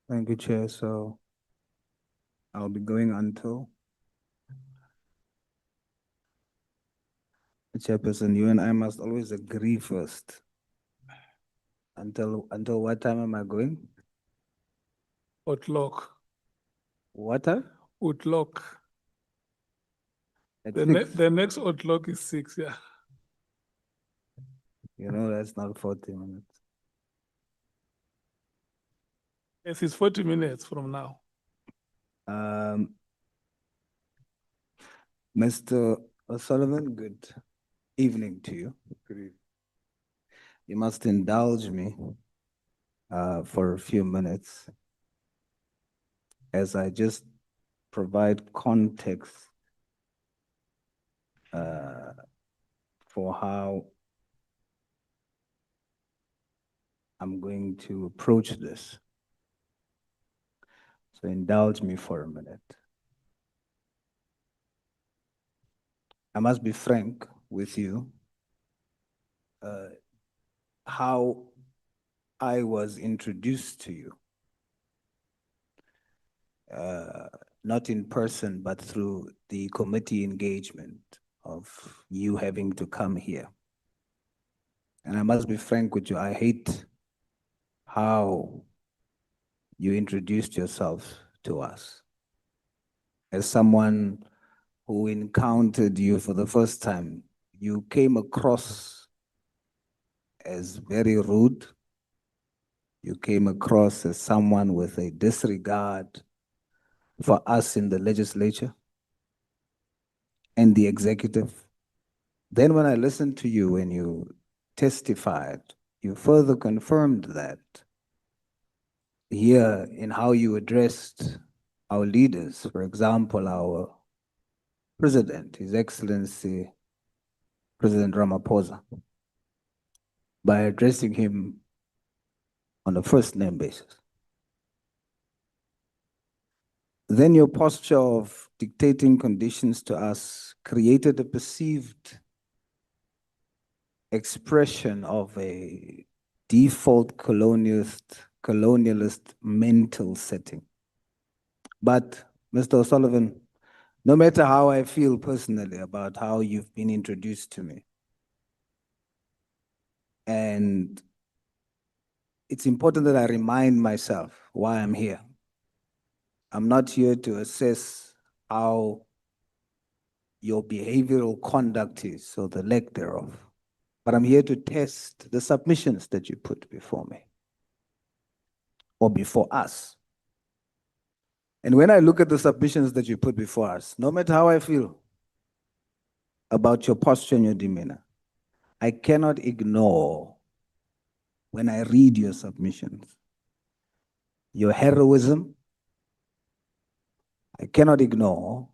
Thank you, Chair. So I'll be going until Chairperson, you and I must always agree first. Until what time am I going? O'clock. What time? O'clock. At The, 6. the next o'clock is 6, yeah. You know, that's not 40 minutes. Yes, it's 40 minutes from now. Mr. O'Sullivan, good evening to you. Good evening. You must indulge me for a few minutes as I just provide context for how I'm going to approach this. So indulge me for a minute. I must be frank with you. How I was introduced to you, not in person, but through the committee engagement of you having to come here. And I must be frank with you, I hate how you introduced yourself to us. As someone who encountered you for the first time, you came across as very rude. You came across as someone with a disregard for us in the legislature and the executive. Then when I listened to you when you testified, you further confirmed that here in how you addressed our leaders, for example, our President, His Excellency, President Ramaphosa, by addressing him on a first name basis. Then your posture of dictating conditions to us created a perceived expression of a default colonialist mental setting. But Mr. O'Sullivan, no matter how I feel personally about how you've been introduced to me, and it's important that I remind myself why I'm here. I'm not here to assess how your behavioral conduct is or the lack thereof, but I'm here to test the submissions that you put before me or before us. And when I look at the submissions that you put before us, no matter how I feel about your posture and your demeanor, I cannot ignore, when I read your submissions, your heroism. I cannot ignore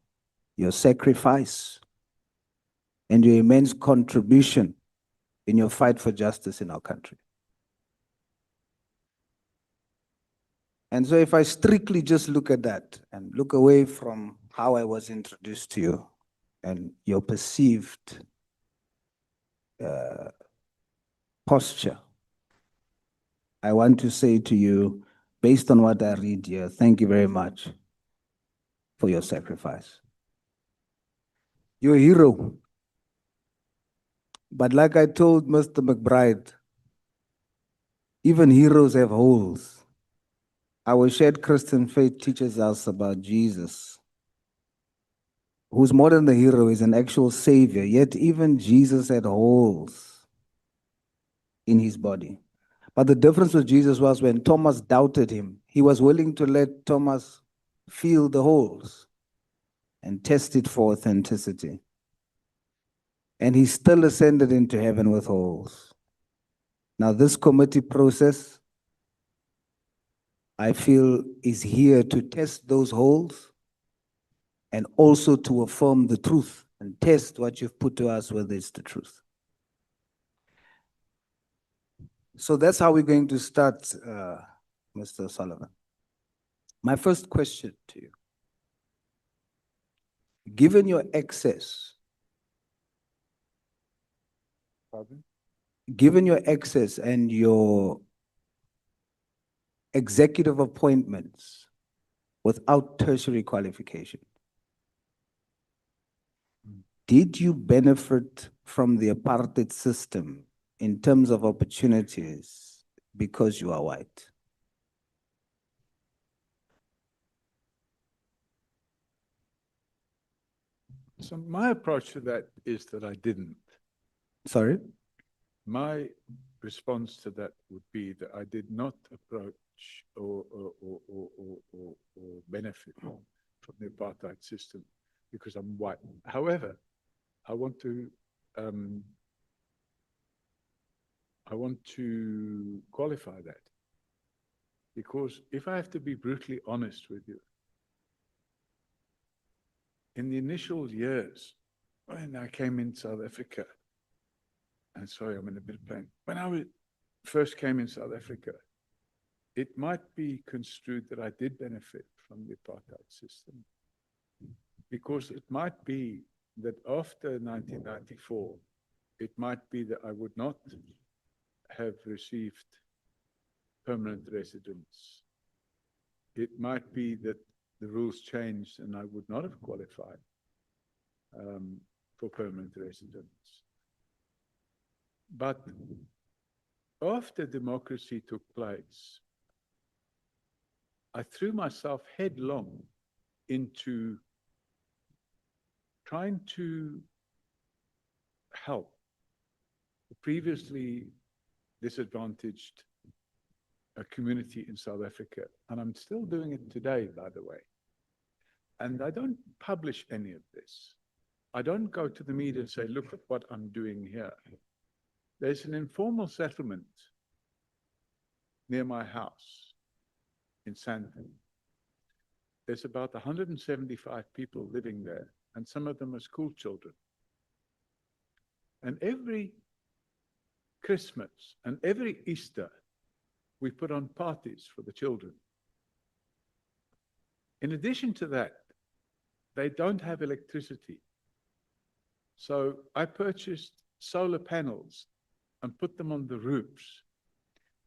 your sacrifice and your immense contribution in your fight for justice in our country. And so if I strictly just look at that and look away from how I was introduced to you and your perceived posture, I want to say to you, based on what I read here, thank you very much for your sacrifice. You're a hero. But like I told Mr. McBride, even heroes have holes. Our shared Christian faith teaches us about Jesus, who's more than the hero, is an actual savior. Yet even Jesus had holes in his body. But the difference with Jesus was when Thomas doubted him, he was willing to let Thomas feel the holes and test it for authenticity. And he still ascended into heaven with holes. Now, this committee process, I feel, is here to test those holes and also to affirm the truth and test what you've put to us, whether it's the truth. So that's how we're going to start, Mr. Sullivan. My first question to you, given your access, given your access and your executive appointments without tertiary qualification. Did you benefit from the apartheid system in terms of opportunities because you are white? So my approach to that is that I didn't. Sorry? My response to that would be that I did not approach or benefit from the apartheid system because I'm white. However, I want to qualify that, because if I have to be brutally honest with you, in the initial years when I came in South Africa, and sorry, I'm in a bit of pain. When I first came in South Africa, it might be construed that I did benefit from the apartheid system, because it might be that after 1994, it might be that I would not have received permanent residence. It might be that the rules changed and I would not have qualified for permanent residence. But after democracy took place, I threw myself headlong into trying to help the previously disadvantaged community in South Africa. And I'm still doing it today, by the way. And I don't publish any of this. I don't go to the media and say, look at what I'm doing here. There's an informal settlement near my house in Sandton. There's about 175 people living there, and some of them are school children. And every Christmas and every Easter, we put on parties for the children. In addition to that, they don't have electricity. So I purchased solar panels and put them on the roofs.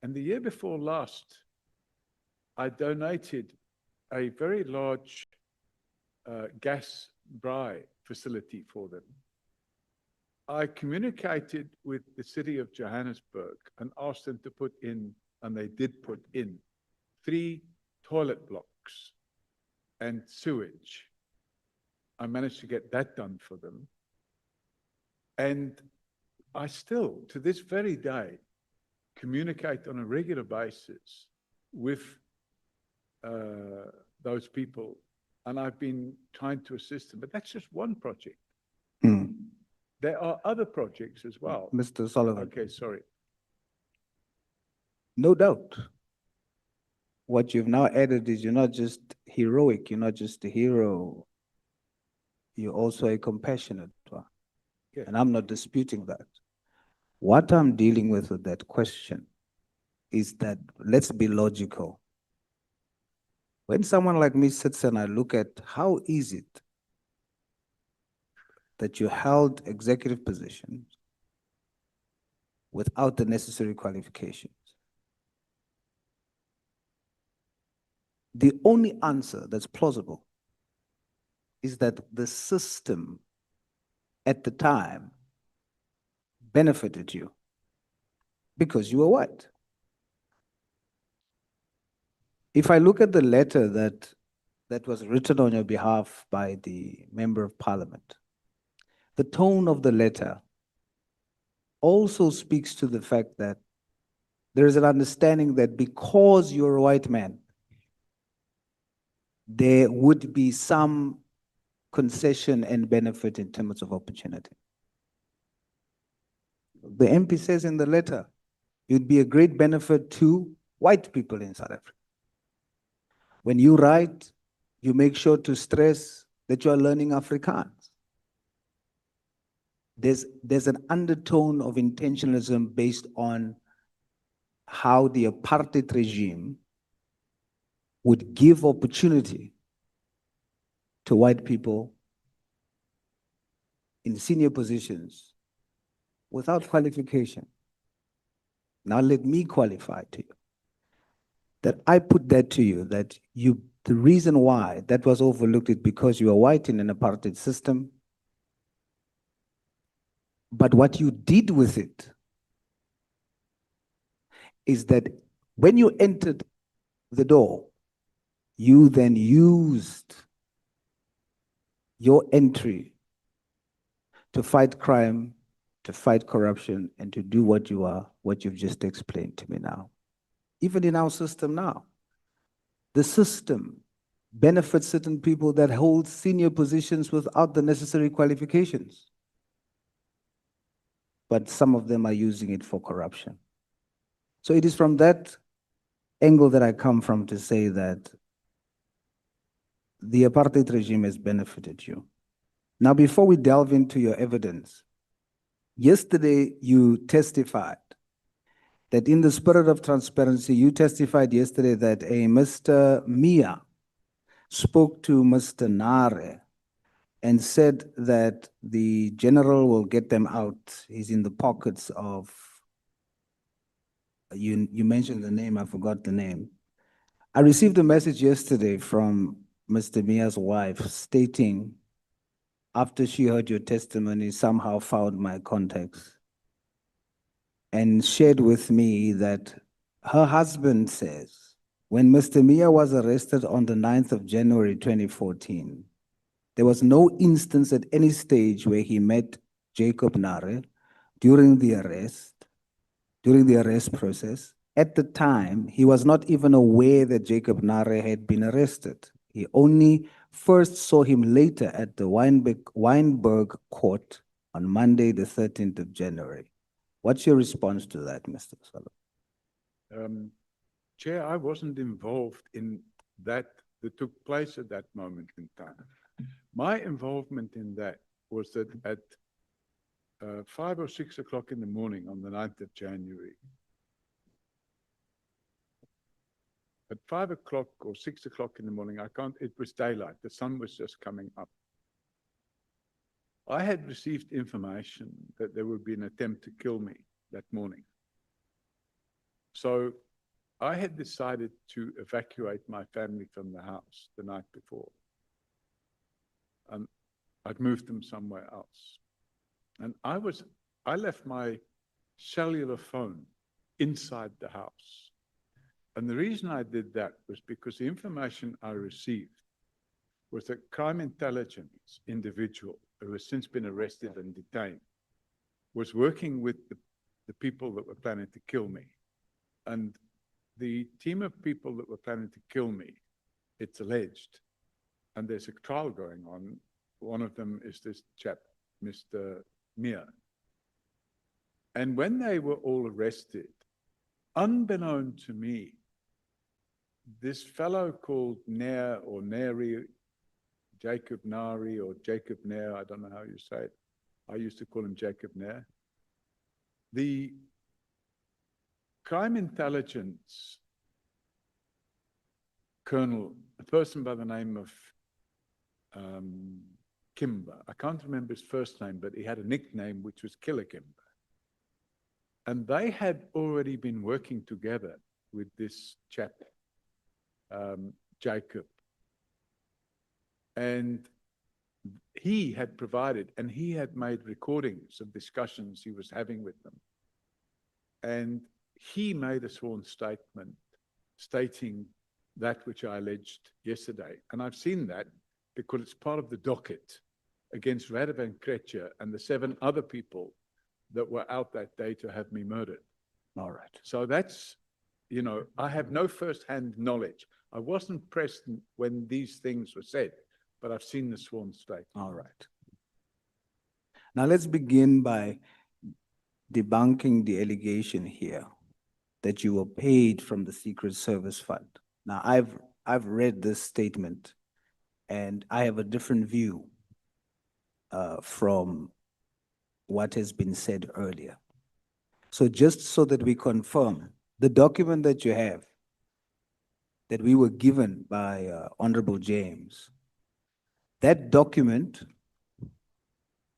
And the year before last, I donated a very large gas braai facility for them. I communicated with the city of Johannesburg and asked them to put in, and they did put in, 3 toilet blocks and sewage. I managed to get that done for them. And I still, to this very day, communicate on a regular basis with those people. And I've been trying to assist them, but that's just one project. There are other projects as well. Mr. Sullivan. Okay, sorry. No doubt. What you've now added is you're not just heroic, you're not just a hero, you're also a compassionate one. Yeah. And I'm not disputing that. What I'm dealing with that question is that, let's be logical. When someone like me sits and I look at how is it that you held executive positions without the necessary qualifications, the only answer that's plausible is that the system at the time benefited you because you were white. If I look at the letter that was written on your behalf by the Member of Parliament, the tone of the letter also speaks to the fact that there is an understanding that because you're a white man, there would be some concession and benefit in terms of opportunity. The MP says in the letter, it would be a great benefit to white people in South Africa. When you write, you make sure to stress that you are learning Afrikaans. There's an undertone of intentionalism based on how the apartheid regime would give opportunity to white people in senior positions without qualification. Now let me qualify to you. that I put that to you, that the reason why that was overlooked is because you are white in an apartheid system. But what you did with it is that when you entered the door, you then used your entry to fight crime, to fight corruption, and to do what you've just explained to me now. Even in our system now, the system benefits certain people that hold senior positions without the necessary qualifications. But some of them are using it for corruption. So it is from that angle that I come from to say that the apartheid regime has benefited you. Now, before we delve into your evidence, yesterday you testified that in the spirit of transparency, you testified yesterday that a Mr. Mia spoke to Mr. Nare and said that the general will get them out. He's in the pockets of, you mentioned the name, I forgot the name. I received a message yesterday from Mr. Mia's wife stating, after she heard your testimony, somehow found my contacts and shared with me that her husband says, when Mr. Mia was arrested on the 9th of January 2014, there was no instance at any stage where he met Jacob Nare during the arrest process. At the time, he was not even aware that Jacob Nare had been arrested. He only first saw him later at the Wynberg court on Monday, the 13th of January. What's your response to that, Mr. Solo? Chair, I wasn't involved in that took place at that moment in time. My involvement in that was that at 5 or 6 o'clock in the morning on the 9th of January, at 5 o'clock or 6 o'clock in the morning, it was daylight, the sun was just coming up. I had received information that there would be an attempt to kill me that morning. So I had decided to evacuate my family from the house the night before. And I'd moved them somewhere else. And I left my cellular phone inside the house. And the reason I did that was because the information I received was that crime intelligence individual who has since been arrested and detained was working with the people that were planning to kill me. And the team of people that were planning to kill me, it's alleged, and there's a trial going on. One of them is this chap, Mr. Mia. And when they were all arrested, unbeknown to me, this fellow called Nair or Nari, Jacob Nari or Jacob Nair, I don't know how you say it. I used to call him Jacob Nair. The crime intelligence colonel, a person by the name of Kimber, I can't remember his first name, but he had a nickname which was Killer Kimber. And they had already been working together with this chap, Jacob. And he had provided, and he had made recordings of discussions he was having with them. And he made a sworn statement stating that which I alleged yesterday. And I've seen that because it's part of the docket against Radovan Krejcir and the 7 other people that were out that day to have me murdered. All right. So that's, you know, I have no first-hand knowledge. I wasn't present when these things were said, but I've seen the sworn statement. All right. Now let's begin by debunking the allegation here that you were paid from the Secret Service Fund. Now I've read this statement and I have a different view from what has been said earlier. So just so that we confirm, the document that you have that we were given by Honorable James, that document,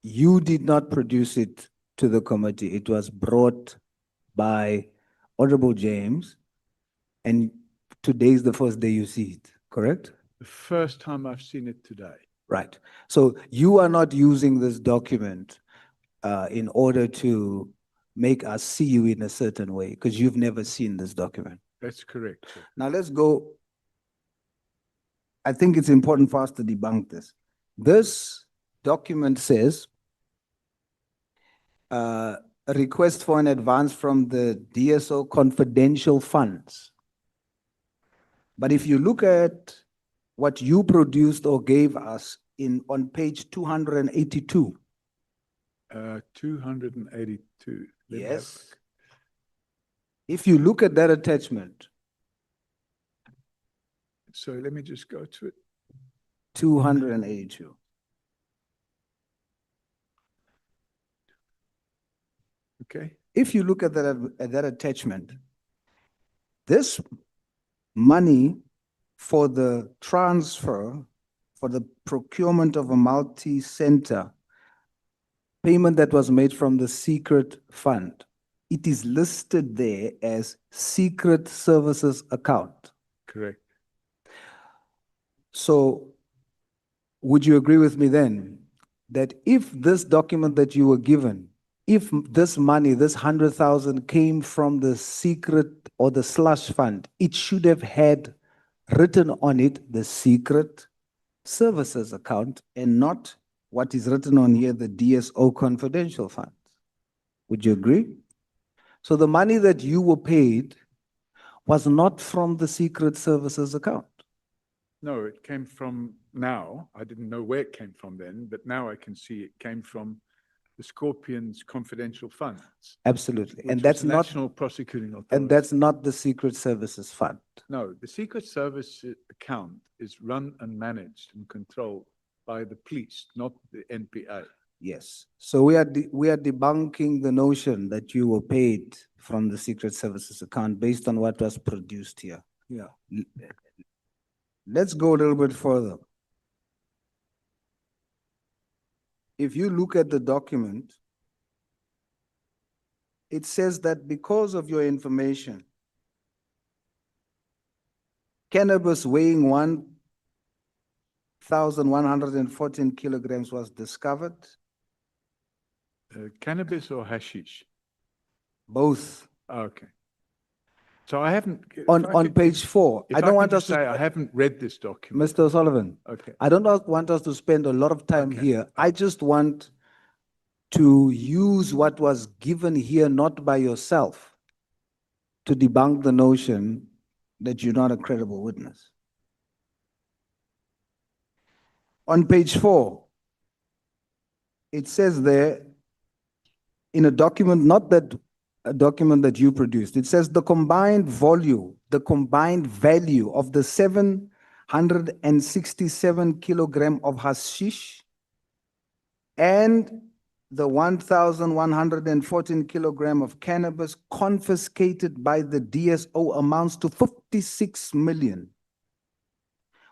you did not produce it to the committee. It was brought by Honorable James and today is the first day you see it, correct? The first time I've seen it today. Right. So you are not using this document in order to make us see you in a certain way, because you've never seen this document. That's correct, sir. Now let's go. I think it's important for us to debunk this. This document says a request for an advance from the DSO confidential funds. But if you look at what you produced or gave us on page 282. 282. Let me have a Yes. look. If you look at that attachment, So let me just go to it. 282. Okay. If you look at that attachment, this money for the transfer, for the procurement of a multi-center payment that was made from the secret fund, it is listed there as secret services account. Correct. So would you agree with me then that if this document that you were given, if this money, this 100,000 came from the secret or the slush fund, it should have had written on it the secret services account and not what is written on here, the DSO confidential funds? Would you agree? So the money that you were paid was not from the secret services account. No, it came from now. I didn't know where it came from then, but now I can see it came from the Scorpion's confidential funds. Absolutely. which And was that's the not, National Prosecuting Authority. and that's not the secret services fund. No, the Secret Service account is run and managed and controlled by the police, not the NPA. Yes. So we are debunking the notion that you were paid from the secret services account based on what was produced here. Yeah. Let's go a little bit further. If you look at the document, it says that because of your information, cannabis weighing 1,114 kilograms was discovered. Cannabis or hashish? Both. Okay. So I haven't. On page 4. If I don't want can us just say to, I haven't read this document. Mr. O'Sullivan, Okay. I don't want us to spend a lot of time Okay. here. I just want to use what was given here, not by yourself, to debunk the notion that you're not a credible witness. On page 4, it says there, in a document, not that a document that you produced, it says the combined value of the 767 kilogram of hashish and the 1,114 kilogram of cannabis confiscated by the DSO amounts to 56 million,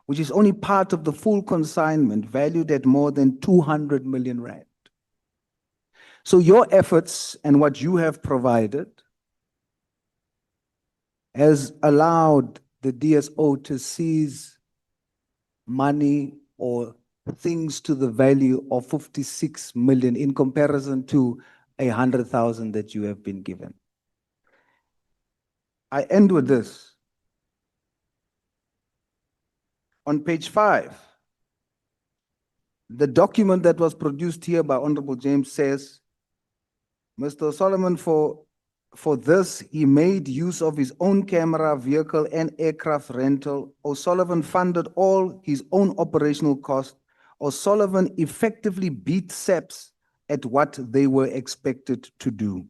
which is only part of the full consignment valued at more than 200 million rand. So your efforts and what you have provided has allowed the DSO to seize money or things to the value of 56 million in comparison to 100,000 that you have been given. I end with this. On page 5, the document that was produced here by Honorable James says, Mr. Solomon, for this, he made use of his own camera, vehicle, and aircraft rental. O'Sullivan funded all his own operational costs. O'Sullivan effectively beat SAPS at what they were expected to do.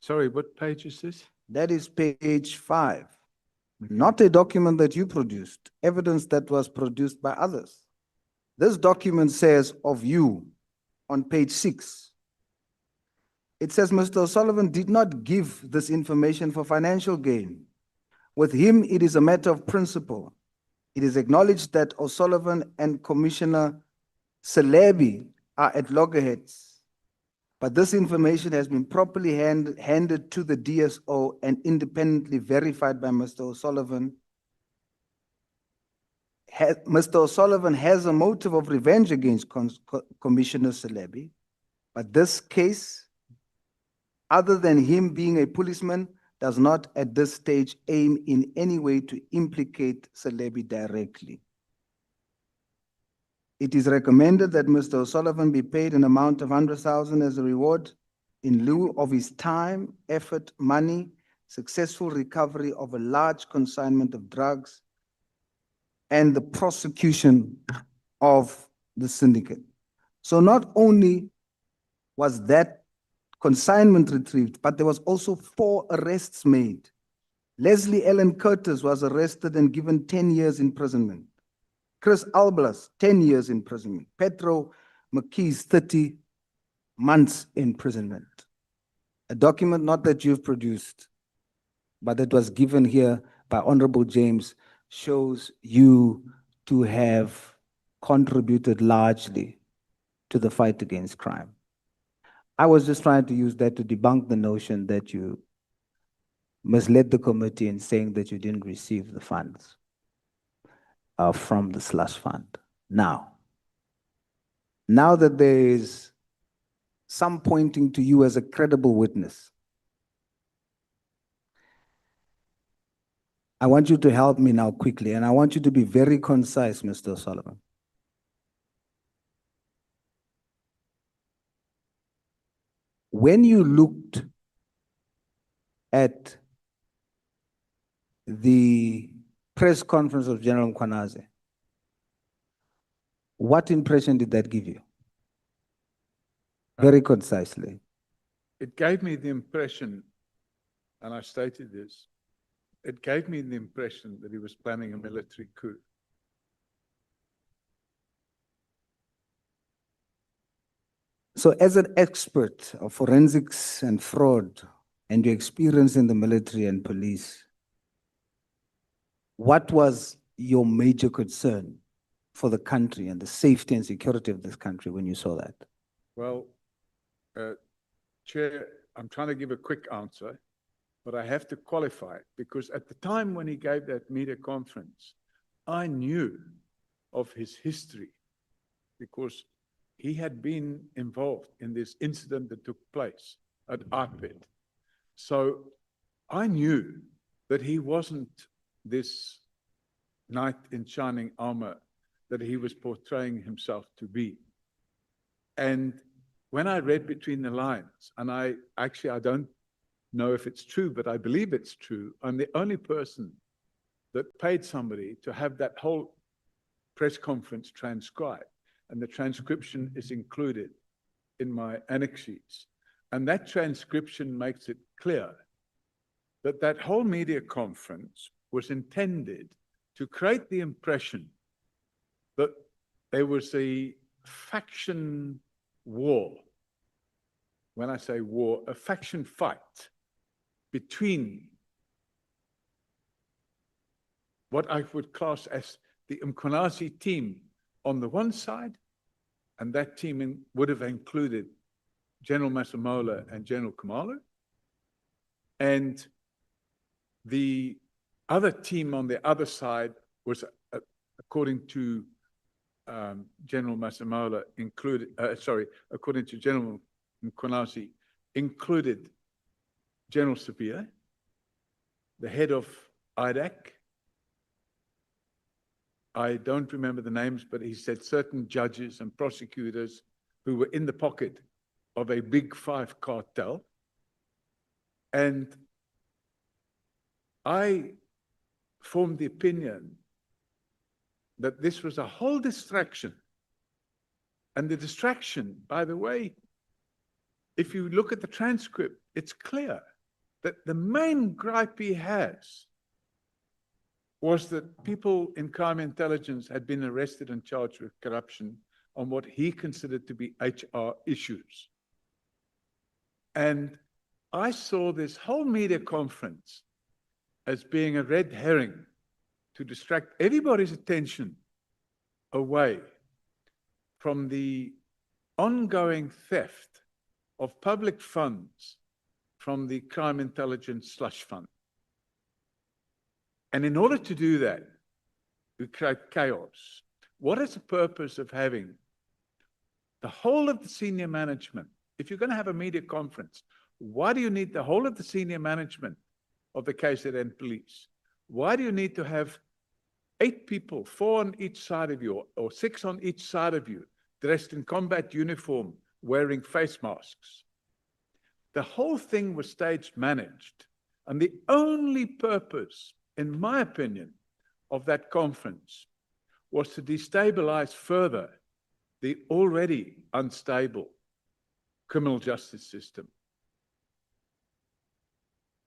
Sorry, what page is this? That is page 5. Not a document that you produced, evidence that was produced by others. This document says of you on page 6, it says Mr. O'Sullivan did not give this information for financial gain. With him, it is a matter of principle. It is acknowledged that O'Sullivan and Commissioner Celebi are at loggerheads, but this information has been properly handed to the DSO and independently verified by Mr. O'Sullivan Mr. O'Sullivan has a motive of revenge against Commissioner Celebi, but this case, other than him being a policeman, does not at this stage aim in any way to implicate Celebi directly. It is recommended that Mr. O'Sullivan be paid an amount of 100,000 as a reward in lieu of his time, effort, money, successful recovery of a large consignment of drugs, and the prosecution of the syndicate. So not only was that consignment retrieved, but there was also 4 arrests made. Leslie Ellen Curtis was arrested and given 10 years imprisonment. Chris Alblas, 10 years imprisonment. Petro McKee's 30 months imprisonment. A document not that you've produced, but that was given here by Honorable James, shows you to have contributed largely to the fight against crime. I was just trying to use that to debunk the notion that you misled the committee in saying that you didn't receive the funds from the slush fund. Now that there is some pointing to you as a credible witness, I want you to help me now quickly, and I want you to be very concise, Mr. O'Sullivan. When you looked at the press conference of General Mkhwanazi, what impression did that give you? Very concisely. It gave me the impression, and I stated this, it gave me the impression that he was planning a military coup. So as an expert of forensics and fraud and your experience in the military and police, what was your major concern for the country and the safety and security of this country when you saw that? Well, Chair, I'm trying to give a quick answer, but I have to qualify it because at the time when he gave that media conference, I knew of his history because he had been involved in this incident that took place at Apartheid. So I knew that he wasn't this knight in shining armor that he was portraying himself to be. And when I read between the lines, and I don't know if it's true, but I believe it's true, I'm the only person that paid somebody to have that whole press conference transcribed. And the transcription is included in my annex sheets. And that transcription makes it clear that that whole media conference was intended to create the impression that there was a faction war. When I say war, a faction fight between what I would class as the Mkhwanazi team on the one side, and that team would have included General Masemola and General Khumalo, and the other team on the other side was, according to General Masemola, according to General Mkhwanazi, included General Sabia, the head of IDAC. I don't remember the names, but he said certain judges and prosecutors who were in the pocket of a big 5 cartel. And I formed the opinion that this was a whole distraction. And the distraction, by the way, if you look at the transcript, it's clear that the main gripe he has was that people in crime intelligence had been arrested and charged with corruption on what he considered to be HR issues. And I saw this whole media conference as being a red herring to distract everybody's attention away from the ongoing theft of public funds from the crime intelligence slush fund. And in order to do that, We create chaos. What is the purpose of having the whole of the senior management? If you're going to have a media conference, why do you need the whole of the senior management of the KZN police? Why do you need to have 8 people, 4 on each side of you, or 6 on each side of you, dressed in combat uniform, wearing face masks? The whole thing was stage managed. And the only purpose, in my opinion, of that conference was to destabilize further the already unstable criminal justice system.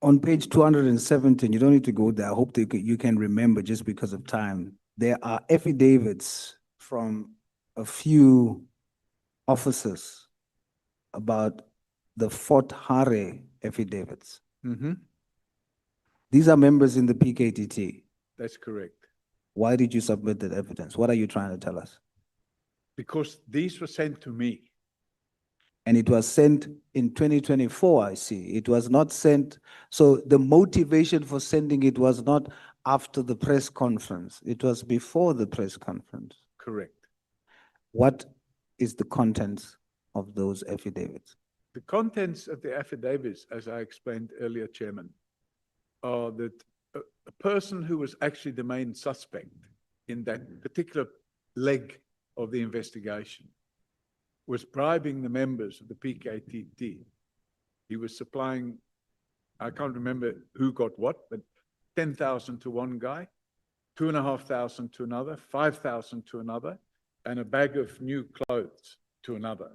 On page 217, you don't need to go there. I hope that you can remember just because of time. There are affidavits from a few officers about the Fort Hare affidavits. These are members in the PKTT. That's correct. Why did you submit that evidence? What are you trying to tell us? Because these were sent to me. And it was sent in 2024, I see. It was not sent. So the motivation for sending it was not after the press conference. It was before the press conference. Correct. What is the contents of those affidavits? The contents of the affidavits, as I explained earlier, Chairman, are that a person who was actually the main suspect in that particular leg of the investigation was bribing the members of the PKTT. He was supplying, I can't remember who got what, but 10,000 to one guy, 2,500 to another, 5,000 to another, and a bag of new clothes to another.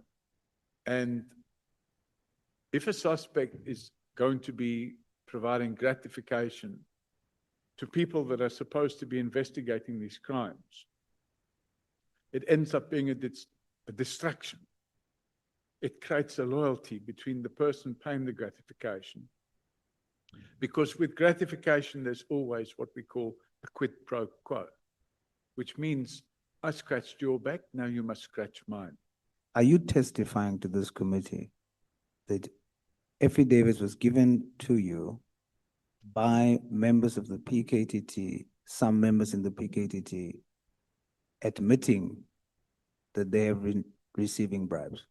And if a suspect is going to be providing gratification to people that are supposed to be investigating these crimes, it ends up being a distraction. It creates a loyalty between the person paying the gratification. Because with gratification, there's always what we call a quid pro quo, which means I scratched your back, now you must scratch mine. Are you testifying to this committee that affidavits was given to you by members of the PKTT, some members in the PKTT, admitting that they have been receiving bribes?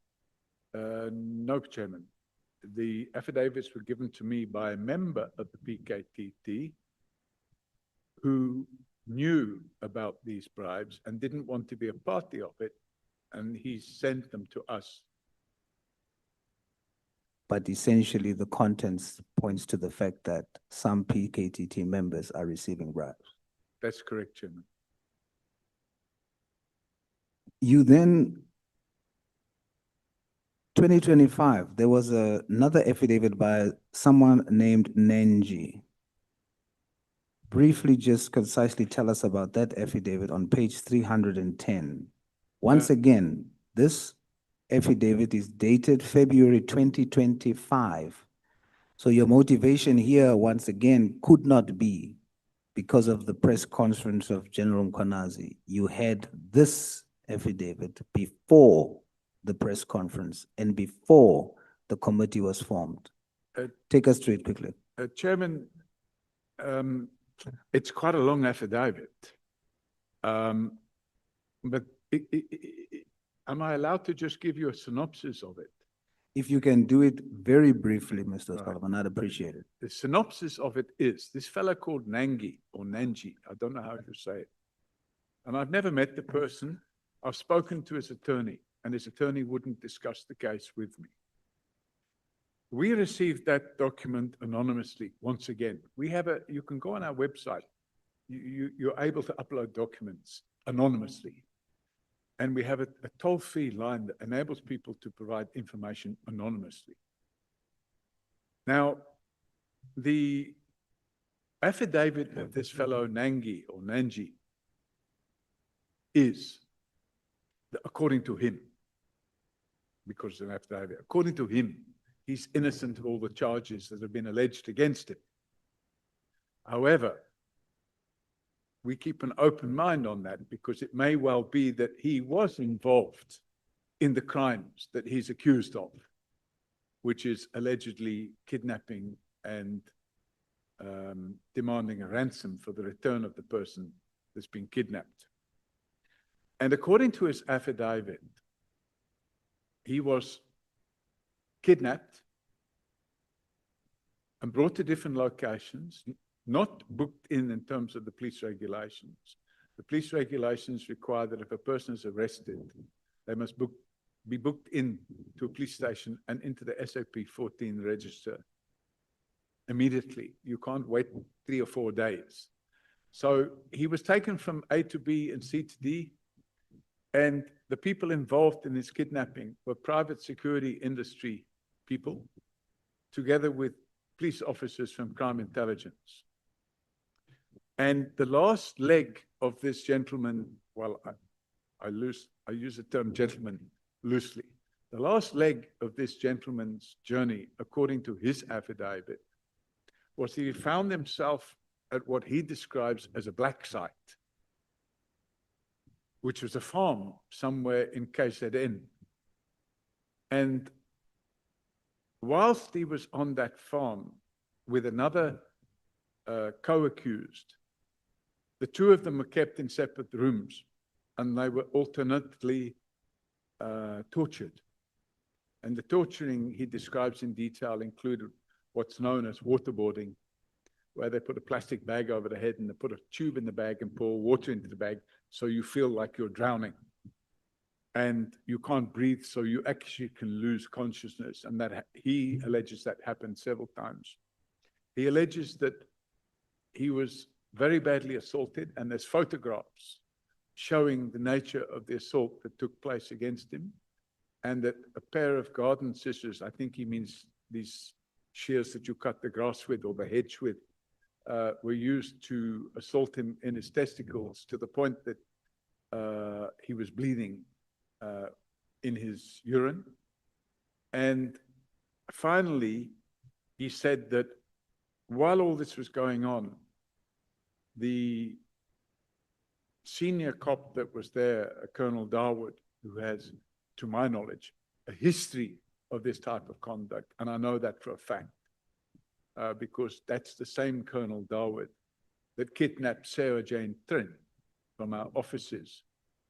No, Chairman. The affidavits were given to me by a member of the PKTT who knew about these bribes and didn't want to be a party of it, and he sent them to us. But essentially the contents points to the fact that some PKTT members are receiving bribes. That's correct, Chairman. You then, 2025, there was another affidavit by someone named Nenji. Briefly, just concisely tell us about that affidavit on page 310. Once again, this affidavit is dated February 2025. So your motivation here, once again, could not be because of the press conference of General Mkhwanazi. You had this affidavit before the press conference and before the committee was formed. Take us through it quickly. Chairman, it's quite a long affidavit. But am I allowed to just give you a synopsis of it? If you can do it very briefly, Mr. Solomon, I'd appreciate it. The synopsis of it is, this fellow called Nangi, or Nanji, I don't know how to say it. And I've never met the person. I've spoken to his attorney, and his attorney wouldn't discuss the case with me. We received that document anonymously, once again. You can go on our website. You're able to upload documents anonymously. And we have a toll-free line that enables people to provide information anonymously. Now, the affidavit of this fellow Nangi or Nanji is, according to him, because it's an affidavit, according to him, he's innocent of all the charges that have been alleged against him. However, we keep an open mind on that because it may well be that he was involved in the crimes that he's accused of, which is allegedly kidnapping and demanding a ransom for the return of the person that's been kidnapped. And according to his affidavit, he was kidnapped and brought to different locations, not booked in terms of the police regulations. The police regulations require that if a person is arrested, they must be booked in to a police station and into the SOP 14 register immediately. You can't wait 3 or 4 days. So he was taken from A to B and C to D, and the people involved in his kidnapping were private security industry people, together with police officers from crime intelligence. And the last leg of this gentleman, well, I use the term gentleman loosely. The last leg of this gentleman's journey, according to his affidavit, was he found himself at what he describes as a black site, which was a farm somewhere in KZN. And whilst he was on that farm with another co-accused, the two of them were kept in separate rooms, and they were alternately tortured. And the torturing he describes in detail included what's known as waterboarding, where they put a plastic bag over the head and they put a tube in the bag and pour water into the bag so you feel like you're drowning. And you can't breathe, so you actually can lose consciousness. And that he alleges that happened several times. He alleges that he was very badly assaulted, and there's photographs showing the nature of the assault that took place against him, and that a pair of garden scissors, I think he means these shears that you cut the grass with or the hedge with, were used to assault him in his testicles to the point that he was bleeding in his urine. And finally, he said that while all this was going on, the senior cop that was there, Colonel Darwood, who has, to my knowledge, a history of this type of conduct, and I know that for a fact, because that's the same Colonel Darwood that kidnapped Sarah Jane Trin from our offices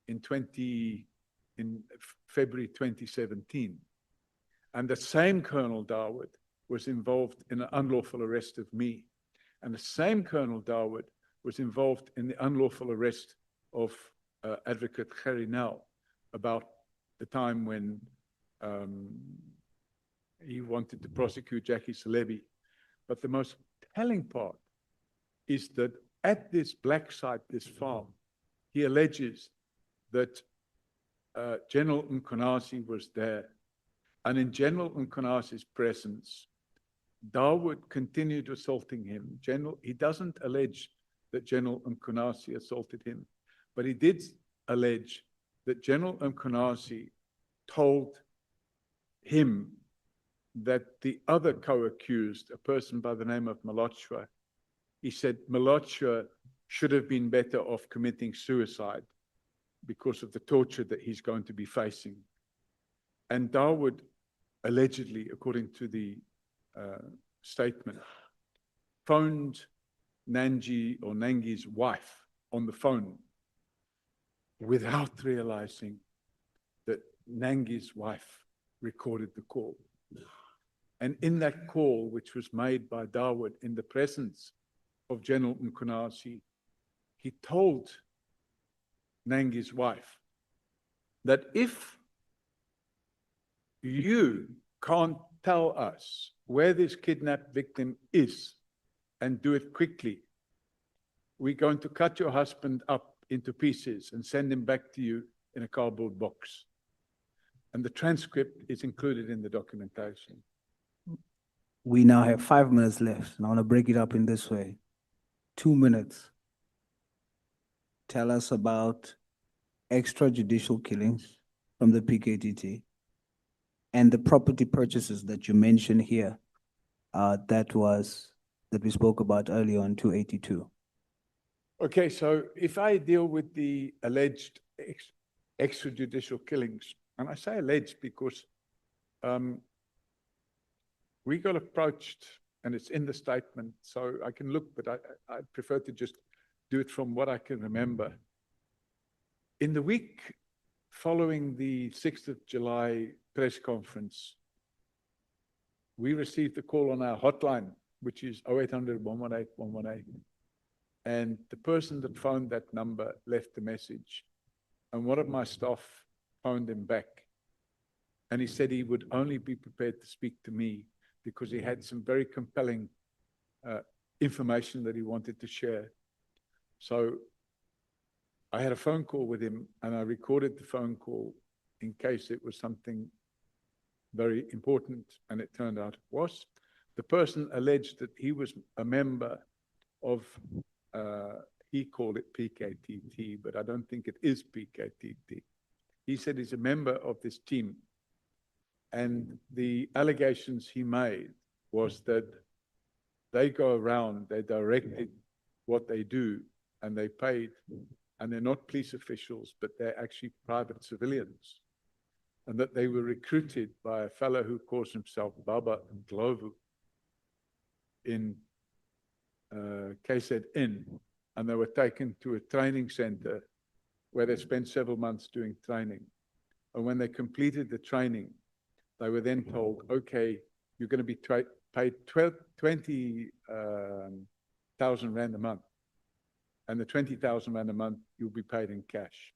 in February 2017. And the same Colonel Darwood was involved in an unlawful arrest of me. And the same Colonel Darwood was involved in the unlawful arrest of Advocate Gerrie Nel about the time when he wanted to prosecute Jackie Salebi. But the most telling part is that at this black site, this farm, he alleges that General Mkhwanazi was there. And in General Mkhwanazi's presence, Darwood continued assaulting him. He doesn't allege that General Mkhwanazi assaulted him, but he did allege that General Mkhwanazi told him that the other co-accused, a person by the name of Mkhwanazi, he said Mkhwanazi should have been better off committing suicide because of the torture that he's going to be facing. And Darwood allegedly, according to the statement, phoned Nangi's wife on the phone without realizing that Nangi's wife recorded the call. And in that call, which was made by Darwood in the presence of General Mkhwanazi, he told Nangi's wife that if you can't tell us where this kidnapped victim is and do it quickly, we're going to cut your husband up into pieces and send him back to you in a cardboard box. And the transcript is included in the documentation. We now have 5 minutes left, and I want to break it up in this way. 2 minutes. Tell us about extrajudicial killings from the PKTT and the property purchases that you mentioned here, that we spoke about earlier on 282. Okay, so if I deal with the alleged extrajudicial killings, and I say alleged because we got approached, and it's in the statement, so I can look, but I prefer to just do it from what I can remember. In the week following the 6th of July press conference, we received a call on our hotline, which is 0800 118 118. And the person that phoned that number left a message. And one of my staff phoned him back. And he said he would only be prepared to speak to me because he had some very compelling information that he wanted to share. So I had a phone call with him and I recorded the phone call in case it was something very important, and it turned out it was. The person alleged that he was a member of, he called it PKTT, but I don't think it is PKTT. He said he's a member of this team. And the allegations he made was that they go around, they directed what they do, and they paid, and they're not police officials, but they're actually private civilians. And that they were recruited by a fellow who calls himself Baba Ndlovu in KZN, and they were taken to a training center where they spent several months doing training. And when they completed the training, they were then told, okay, you're going to be paid 20,000 Rand a month. And the 20,000 Rand a month, you'll be paid in cash.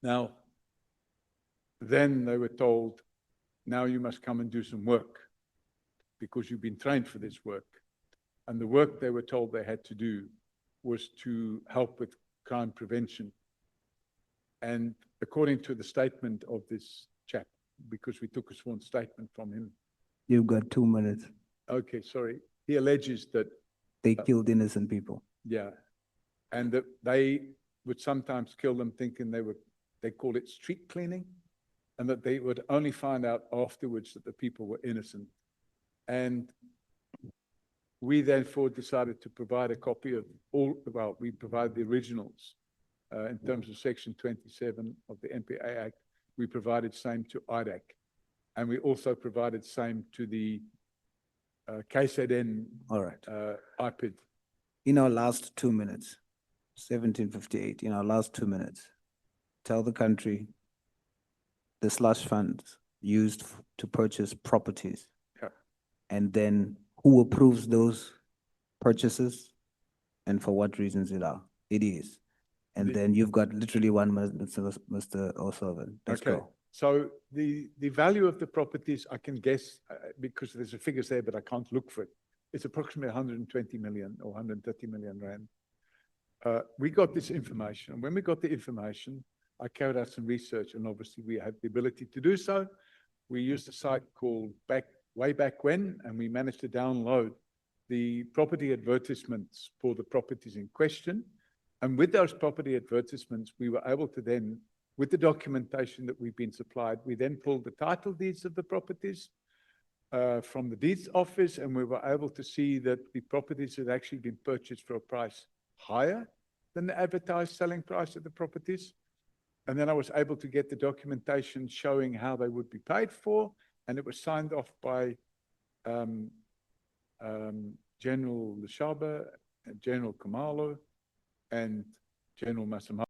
Now, then they were told, now you must come and do some work because you've been trained for this work. And the work they were told they had to do was to help with crime prevention. And according to the statement of this chap, because we took a sworn statement from him. You've got 2 minutes. Okay, sorry. He alleges that they killed innocent people. Yeah. And that they would sometimes kill them thinking they called it street cleaning, and that they would only find out afterwards that the people were innocent. And we therefore decided to provide a copy of we provide the originals in terms of Section 27 of the NPA Act. We provided same to IDAC. And we also provided same to the KZN All right. IPID. In our last 2 minutes, 1758, in our last 2 minutes, tell the country the slush funds used to purchase properties. Yeah. And then who approves those purchases and for what reasons it is. And then you've got literally 1 minute, Mr. O'Sullivan. Let's go. So the value of the properties, I can guess, because there's a figures there, but I can't look for it. It's approximately 120 million or 130 million Rand. We got this information. And when we got the information, I carried out some research, and obviously we had the ability to do so. We used a site called Way Back When, and we managed to download the property advertisements for the properties in question. And with those property advertisements, we were able to then, with the documentation that we've been supplied, we then pulled the title deeds of the properties from the deeds office, and we were able to see that the properties had actually been purchased for a price higher than the advertised selling price of the properties. And then I was able to get the documentation showing how they would be paid for, and it was signed off by General Leshaba, General Kamalo, and General Masemola.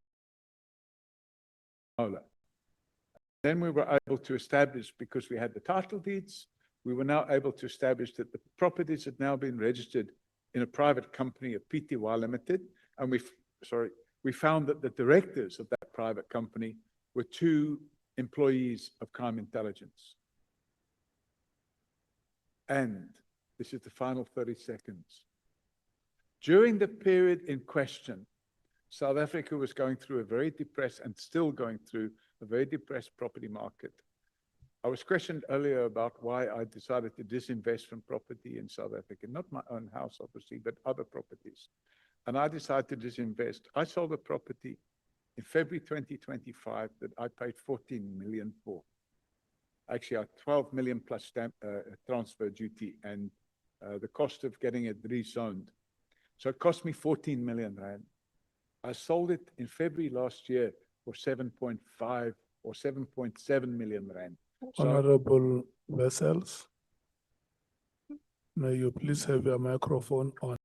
Then we were able to establish, because we had the title deeds, we were now able to establish that the properties had now been registered in a private company, a PTY Limited, and we found that the directors of that private company were 2 employees of crime intelligence. And this is the final 30 seconds. During the period in question, South Africa was going through a very depressed, and still going through a very depressed property market. I was questioned earlier about why I decided to disinvest from property in South Africa, not my own house, obviously, but other properties. And I decided to disinvest. I sold a property in February 2025 that I paid 14 million for. Actually, I 12 million plus stamp transfer duty and the cost of getting it rezoned. So it cost me 14 million Rand. I sold it in February last year for 7.5 or 7.7 million Rand. Honorable Vessels, may you please have your microphone on.